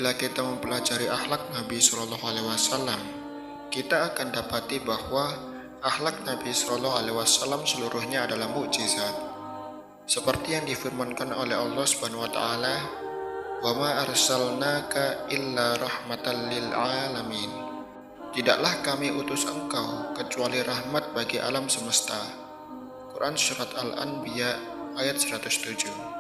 apabila kita mempelajari akhlak Nabi Shallallahu Alaihi Wasallam, kita akan dapati bahwa akhlak Nabi Shallallahu Alaihi Wasallam seluruhnya adalah mukjizat. Seperti yang difirmankan oleh Allah Subhanahu Wa Taala, "Wa ma arsalnaka illa rahmatan lil alamin." Tidaklah kami utus engkau kecuali rahmat bagi alam semesta. Quran Surat Al-Anbiya ayat 107.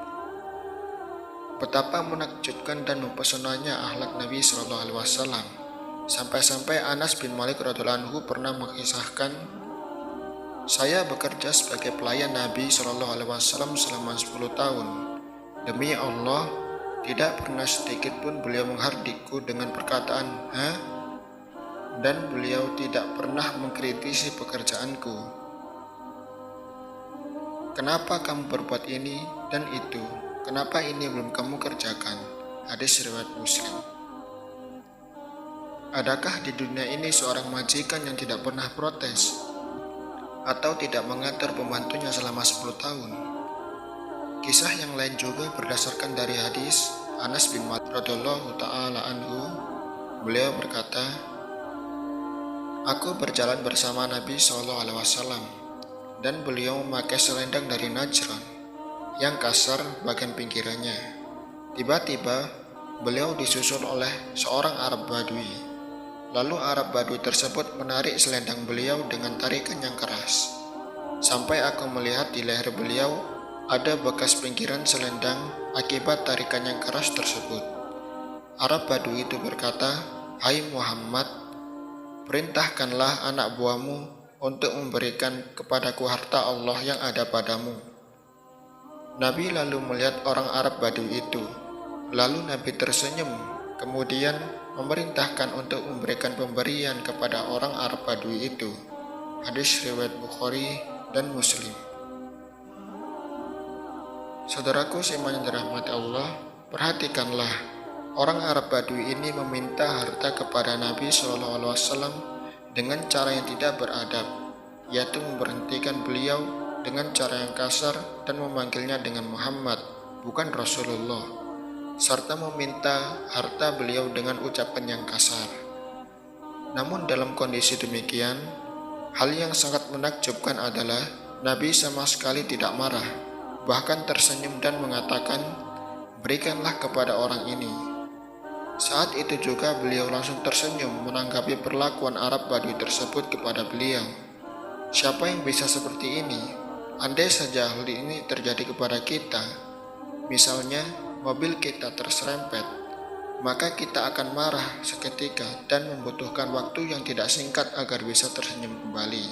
Betapa menakjubkan dan mempesonanya akhlak Nabi Shallallahu Alaihi Wasallam. Sampai-sampai Anas bin Malik radhiyallahu anhu pernah mengisahkan, "Saya bekerja sebagai pelayan Nabi Shallallahu Alaihi Wasallam selama 10 tahun. Demi Allah, tidak pernah sedikit pun beliau menghardikku dengan perkataan "Hah?" dan beliau tidak pernah mengkritisi pekerjaanku. Kenapa kamu berbuat ini dan itu? Kenapa ini belum kamu kerjakan? Hadis riwayat Muslim. Adakah di dunia ini seorang majikan yang tidak pernah protes atau tidak mengatur pembantunya selama 10 tahun? Kisah yang lain juga berdasarkan dari hadis Anas bin Malik radhiyallahu taala anhu. Beliau berkata, "Aku berjalan bersama Nabi Shallallahu Alaihi Wasallam dan beliau memakai selendang dari Najran yang kasar bagian pinggirannya. Tiba-tiba beliau disusul oleh seorang Arab Badui. Lalu Arab Badui tersebut menarik selendang beliau dengan tarikan yang keras. Sampai aku melihat di leher beliau ada bekas pinggiran selendang akibat tarikan yang keras tersebut. Arab Badui itu berkata, 'Hai Muhammad, perintahkanlah anak buahmu untuk memberikan kepadaku harta Allah yang ada padamu.' Nabi lalu melihat orang Arab Badui itu. Lalu Nabi tersenyum, kemudian memerintahkan untuk memberikan pemberian kepada orang Arab Badui itu. Hadis riwayat Bukhari dan Muslim. Saudaraku seiman yang dirahmati Allah, perhatikanlah, orang Arab Badui ini meminta harta kepada Nabi Shallallahu Alaihi Wasallam dengan cara yang tidak beradab, yaitu memberhentikan beliau dengan cara yang kasar dan memanggilnya dengan Muhammad, bukan Rasulullah, serta meminta harta beliau dengan ucapan yang kasar. Namun dalam kondisi demikian, hal yang sangat menakjubkan adalah Nabi sama sekali tidak marah, bahkan tersenyum dan mengatakan, "Berikanlah kepada orang ini." Saat itu juga beliau langsung tersenyum menanggapi perlakuan Arab Badui tersebut kepada beliau. Siapa yang bisa seperti ini? Andai saja hal ini terjadi kepada kita, misalnya mobil kita terserempet, maka kita akan marah seketika dan membutuhkan waktu yang tidak singkat agar bisa tersenyum kembali.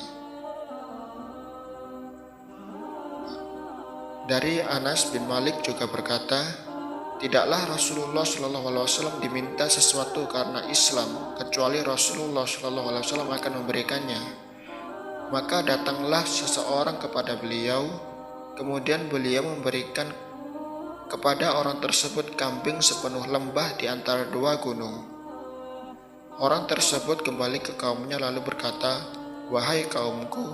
Dari Anas bin Malik juga berkata, "Tidaklah Rasulullah Shallallahu Alaihi Wasallam diminta sesuatu karena Islam, kecuali Rasulullah Shallallahu Alaihi Wasallam akan memberikannya. Maka datanglah seseorang kepada beliau, kemudian beliau memberikan kepada orang tersebut kambing sepenuh lembah di antara dua gunung. Orang tersebut kembali ke kaumnya lalu berkata, 'Wahai kaumku,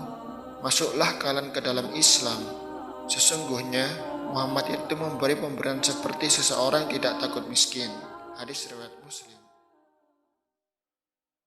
masuklah kalian ke dalam Islam. Sesungguhnya Muhammad itu memberi pemberian seperti seseorang yang tidak takut miskin.' Hadis riwayat Muslim.